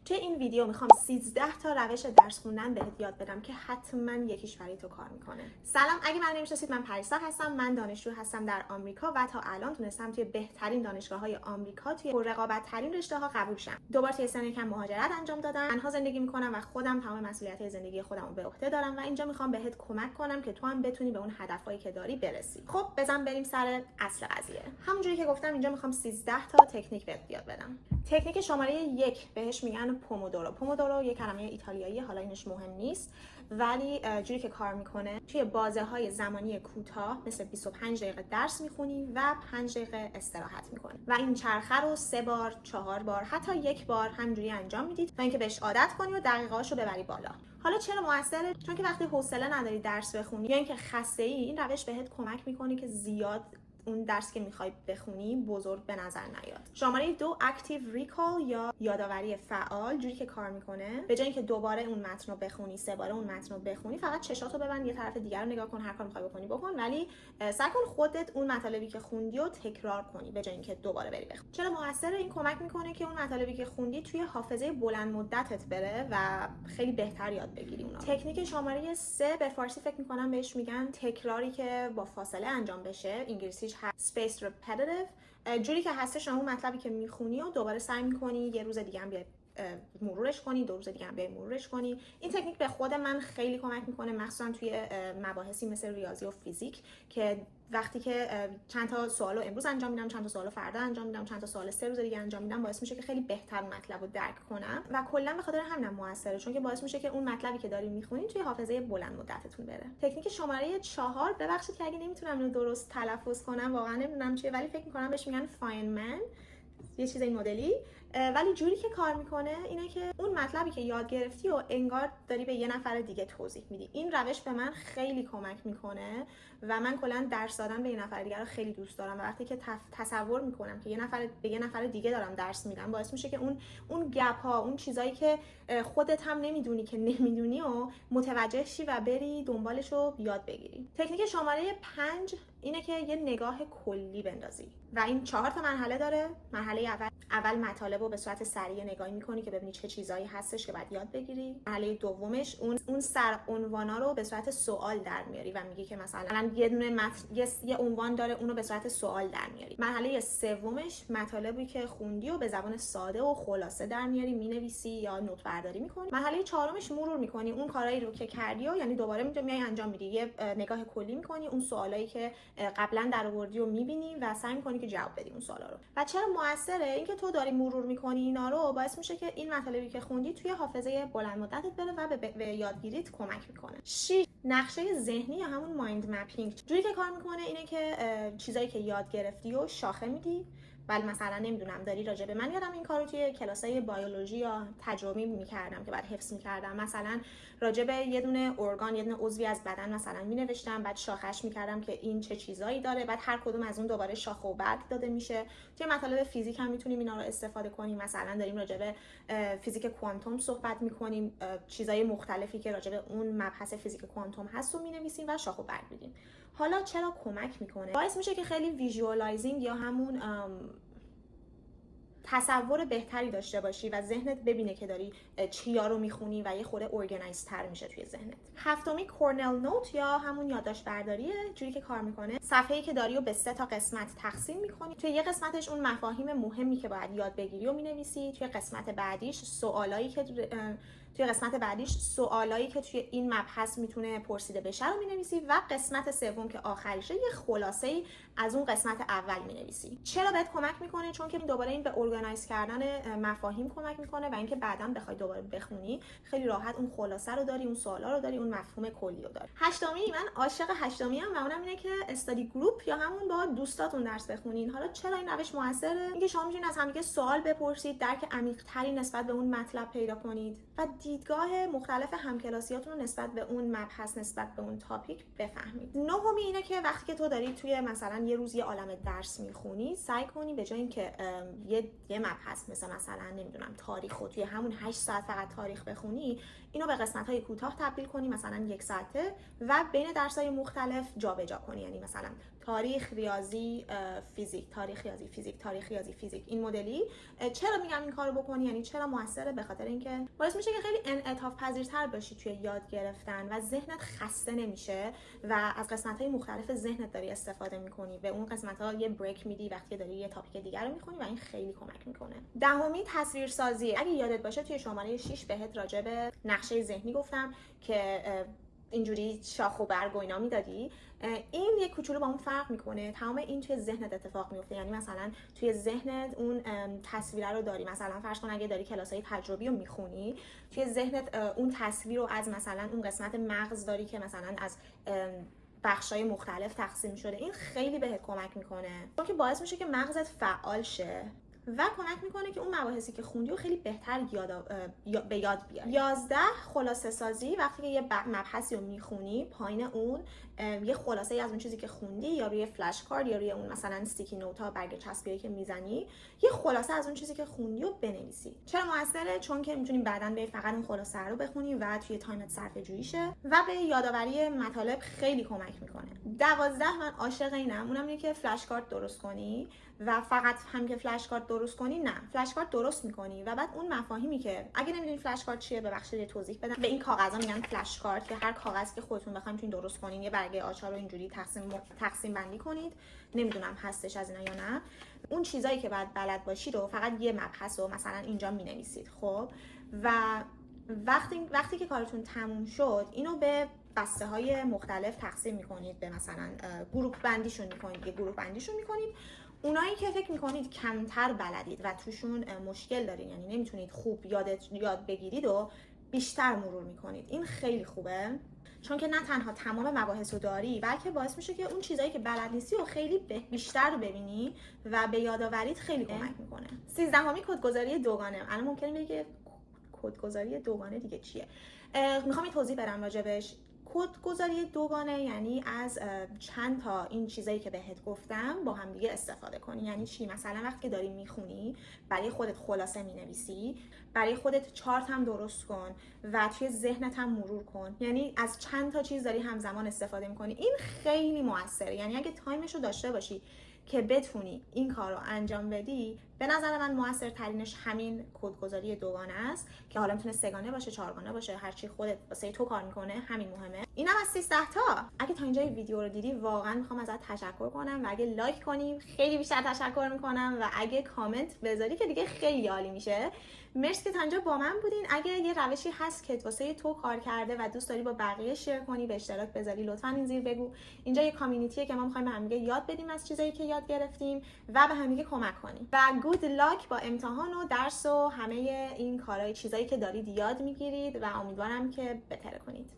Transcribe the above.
توی این ویدیو میخوام 13 تا روش درس خوندن بهت یاد بدم که حتما یکیش برای تو کار میکنه. سلام، اگه من نمیشناسید من پریسا هستم. من دانشجو هستم در آمریکا و تا الان تونستم توی بهترین دانشگاه‌های آمریکا توی پررقابت‌ترین رشته‌ها قبول شم. دوبار توی سن کم مهاجرت انجام دادم. تنها زندگی میکنم و خودم تمام مسئولیت زندگی خودم رو به عهده دارم و اینجا میخوام بهت کمک کنم که تو هم بتونی به اون هدفایی که داری برسی. خب بزن بریم سر اصل قضیه. همونجوری که گفتم اینجا میخوام 13 تا تکنیک بهت یاد بدم. تکنیک شماره 1 بهش میگن پومودورو. پومودورو یه کلمه ایتالیایی، حالا اینش مهم نیست، ولی جوری که کار میکنه توی بازه‌های زمانی کوتاه مثل 25 دقیقه درس میخونی و 5 دقیقه استراحت میکنی و این چرخه رو 3 بار، 4 بار، حتی 1 بار همینجوری انجام میدید تا اینکه بهش عادت کنی و دقیقه‌اشو ببری بالا. حالا چرا موثره؟ چون که وقتی حوصله نداری درس بخونی یا اینکه خسته‌ای، این روش بهت کمک میکنه که زیاد اون درس که میخوای بخونی بزرگ به نظر نیاد. شماره 2 اکتیو ریکال یا یادآوری فعال. جوری که کار میکنه به جای اینکه دوباره اون متن رو بخونی، 3 باره اون متن رو بخونی، فقط چشاتو ببند، یه طرف دیگر رو نگاه کن، هر کار میخوای بکنی بکن، ولی سعی کن خودت اون مطالبی که خوندی رو تکرار کنی به جای اینکه دوباره بری بخونی. چرا موثره؟ این کمک میکنه که اون مطالبی که خوندی توی حافظه بلند مدتت بره و خیلی بهتر یاد بگیری اونا. تکنیک شماره 3 به فارسی فکر میکنم بهش میگن تکراری که با فاصله انجام بشه. انگلیسیش spaced repetitive. جوری که هستش اون مطلبی که میخونی و دوباره سعی میکنی یه روز دیگه هم بیای مرورش کنی، 2 روز دیگه هم بیای مرورش کنی. این تکنیک به خود من خیلی کمک میکنه، مخصوصا توی مباحثی مثل ریاضی و فیزیک که وقتی که چند تا سوالو امروز انجام میدم، چند تا سوالو فردا انجام میدم، چند تا سوال 3 روز دیگه انجام میدم، باعث میشه که خیلی بهتر مطلب رو درک کنم و کلا به خاطر همینم موثره، چون که باعث میشه که اون مطلبی که داری میخونی توی حافظه بلند مدتتون بره. تکنیک شماره 4، ببخشید که اگه نمیتونم اینو درست تلفظ کنم، واقعا نمیدونم چیه، ولی فکر میکنم بهش میگن فاینمن، یه چیز این مدلی. ولی جوری که کار میکنه اینه که اون مطلبی که یاد گرفتی و انگار داری به یه نفر دیگه توضیح میدی. این روش به من خیلی کمک میکنه و من کلا درس دادن به یه نفر دیگه رو خیلی دوست دارم و وقتی که تصور میکنم که یه نفر دیگه دارم درس میدم، باعث میشه که اون گپ ها، اون چیزایی که خودت هم نمیدونی که نمیدونی و متوجه شی و بری دنبالش رو یاد بگیری. تکنیک شماره 5 اینه که یه نگاه کلی بندازی و این 4 تا مرحله داره. مرحله اول مطالب رو به صورت سریع نگاهی میکنی که ببینی چه چیزایی هستش که باید یاد بگیری. مرحله دومش اون سرعنوانا رو به صورت سوال در میاری و میگی که مثلا یه دونه یه عنوان داره، اونو به صورت سوال در میاری. مرحله سومش مطالبی که خوندی و به زبان ساده و خلاصه در میاری، مینویسی یا نوت برداری میکنی. مرحله چهارمش مرور میکنی اون کارهایی رو که کردی و یعنی دوباره میای انجام میدی، یه نگاه کلی میکنی، اون سوالایی که قبلا درآوردی رو میبینی و سعی میکنی که جواب بدی اون سوالا رو. و چرا موثره؟ اینکه تو داری مرور میکنی اینا رو، باعث میشه که این مطالبی که خوندی توی حافظه بلند مدتت بره و به یادگیریت کمک میکنه. 6 نقشه ذهنی یا همون مایند مپینگ. جوری که کار میکنه اینه که چیزایی که یاد گرفتی و شاخه میدی. ولی مثلا نمیدونم داری راجع به، من یادم این کارو توی کلاسای بیولوژی یا تجربی میکردم که بعد حفظ میکردم، مثلا راجع به یه دونه ارگان، یه دونه عضوی از بدن مثلا مینوشتم، بعد شاخش میکردم که این چه چیزایی داره، بعد هر کدوم از اون دوباره شاخه و برگ داده میشه. توی مطالب فیزیک هم میتونیم اینا رو استفاده کنیم، مثلا داریم راجع به فیزیک کوانتوم صحبت میکنیم، چیزای مختلفی که راجع به اون مبحث فیزیک کوانتوم هست رو مینویسیم و شاخه و برگ میدیم. حالا چرا کمک میکنه؟ باعث میشه که خیلی ویژوالایزینگ یا همون تصور بهتری داشته باشی و ذهنت ببینه که داری چیا رو میخونی و یه خورده ارگنایز تر میشه توی ذهنت. هفتمی کورنل نوت یا همون یادداشت برداریه. جوری که کار میکنه صفحه‌ای که داری رو به 3 تا قسمت تقسیم میکنی. توی یه قسمتش اون مفاهیم مهمی که باید یاد بگیری رو مینویسی، توی قسمت بعدیش سوالایی که توی این مبحث میتونه پرسیده بشه رو مینویسی و قسمت سوم که آخریشه یه خلاصه‌ای از اون قسمت اول مینویسی. چرا بهت کمک میکنه؟ چون که دوباره این به ارگانایز کردن مفاهیم کمک میکنه و اینکه بعداً بخوای دوباره بخونی خیلی راحت اون خلاصه رو داری، اون سوالا رو داری، اون مفهوم کلی رو داری. هشتمی، من عاشق هشتمی ام و اونم اینه که استادی گروپ یا همون با دوستاتون درس بخونین. حالا چرا این روش موثره؟ اینکه شما میتونید از همدیگه سوال بپرسید، درک عمیق‌تری نسبت به اون مطلب پیدا کنید و دیدگاه مختلف همکلاسیاتون رو نسبت به اون مبحث، نسبت به اون تاپیک بفهمید. نهمی اینه که وقتی که تو داری توی مثلا یه روز یه عالمه درس میخونی، سعی کنی به جای اینکه یه مبحث مثلا نمیدونم تاریخ رو توی همون 8 ساعت فقط تاریخ بخونی، اینو به قسمت‌های کوتاه تبدیل کنی، مثلا 1 ساعته، و بین درس‌های مختلف جابجا کنی. یعنی مثلا تاریخ، ریاضی، فیزیک، تاریخ، ریاضی، فیزیک، تاریخ، ریاضی، فیزیک، این مدلی. چرا میگم این کارو بکنی؟ یعنی چرا موثره؟ به خاطر اینکه باعث میشه که خیلی انعطاف پذیرتر باشی توی یاد گرفتن و ذهنت خسته نمیشه و از قسمت‌های مختلف ذهنت داری استفاده میکنی. به اون قسمت‌ها یه بریک میدی وقتی داری یه تاپیک دیگر رو میخونی و این خیلی کمک میکنه. دهمی تصویرسازی. اگه یادت باشه توی شماره 6 بهت راجع به نقشه ذهنی گفتم که اینجوری شاخ و برگ و اینا میدادی. این یک کوچولو با اون فرق میکنه. تمام این توی ذهنت اتفاق میفته. یعنی مثلا توی ذهنت اون تصویره رو داری. مثلا فرض کن اگه داری کلاسای تجربی رو میخونی، توی ذهنت اون تصویر رو از مثلا اون قسمت مغز داری که مثلا از بخشای مختلف تقسیم شده. این خیلی بهت کمک میکنه، چون که باعث میشه که مغزت فعال شه و کمک میکنه که اون مباحثی که خوندی رو خیلی بهتر به یاد بیاری. 11 خلاصه سازی. وقتی که یه مبحثی رو میخونی، پایین اون یه خلاصه از اون چیزی که خوندی یا روی فلش کارت یا روی اون مثلا استیکی نوت ها، برگ چسبیایی که میزنی، یه خلاصه از اون چیزی که خوندی رو بنویسی. چرا موثره؟ چون که میتونی بعداً به فقط اون خلاصه رو بخونی و توی تایمت صرفه جویی شه و به یادآوری مطالب خیلی کمک میکنه. 12 من عاشق اینم، اونم اینه که فلش کارت درست کنی و فقط هم که فلش کارت درست کنی، نه، فلش کارت درست میکنی و بعد اون مفاهیمی که اگه نمیدونی فلش کارت چیه، ببخشید توضیح بدم. به این کاغذا میگن فلش کارت، که هر کاغذی که خودتون بخواید میتونید درست کنین. یه برگه آچار رو اینجوری تقسیم بندی کنید. نمیدونم هستش از اینا یا نه. اون چیزایی که بعد بلد باشید و فقط یه مبحث رو مثلا اینجا مینویسید. خب و وقتی که کارتون تموم شد، اینو به بسته های مختلف تقسیم میکنید، به مثلا گروه بندیشون میکنید. اونایی که فکر میکنید کمتر بلدید و توشون مشکل دارین، یعنی نمیتونید خوب یاد بگیرید و بیشتر مرور میکنید. این خیلی خوبه، چون که نه تنها تمام مباحث رو داری، بلکه باعث میشه که اون چیزایی که بلد نیستی و خیلی بیشتر رو ببینی و به یادآوریت خیلی کمک میکنه. 13 کدگذاری دوگانه. الان ممکنه بگی که کدگذاری دوگانه دیگه چیه؟ میخوام یه توضیح بدم راجبش. کدگذاری دوگانه یعنی از چند تا این چیزایی که بهت گفتم با هم دیگه استفاده کنی. یعنی چی؟ مثلا وقتی که داری میخونی، برای خودت خلاصه مینویسی، برای خودت چارت هم درست کن و توی ذهنت هم مرور کن. یعنی از چند تا چیز داری همزمان استفاده میکنی. این خیلی موثره. یعنی اگه تایمش رو داشته باشی که بتونی این کار رو انجام بدی، به نظر من موثرترینش همین کدگذاری دوگانه است که حالا میتونه سه‌گانه باشه، 4گانه باشه، هر چی خودت واسه تو کار میکنه، همین مهمه. اینم از 13 تا. اگه تا اینجای ویدیو رو دیدی، واقعا میخوام ازت تشکر کنم و اگه لایک کنی خیلی بیشتر تشکر میکنم و اگه کامنت بذاری که دیگه خیلی عالی میشه. مرسی که تا اینجا با من بودین. اگه یه روشی هست که واسه تو کار کرده و دوست داری با بقیه شیر کنی، به اشتراک بذاری، لطفاً این زیر بگو. اینجا یه کامیونیتیه که ما می‌خوایم به هم دیگه یاد بدیم از چیزایی که یاد گرفتیم و به هم دیگه کمک کنیم. و گود لاک با امتحان و درس و همه این کارهای چیزایی که دارید یاد میگیرید و امیدوارم که بهتر کنید.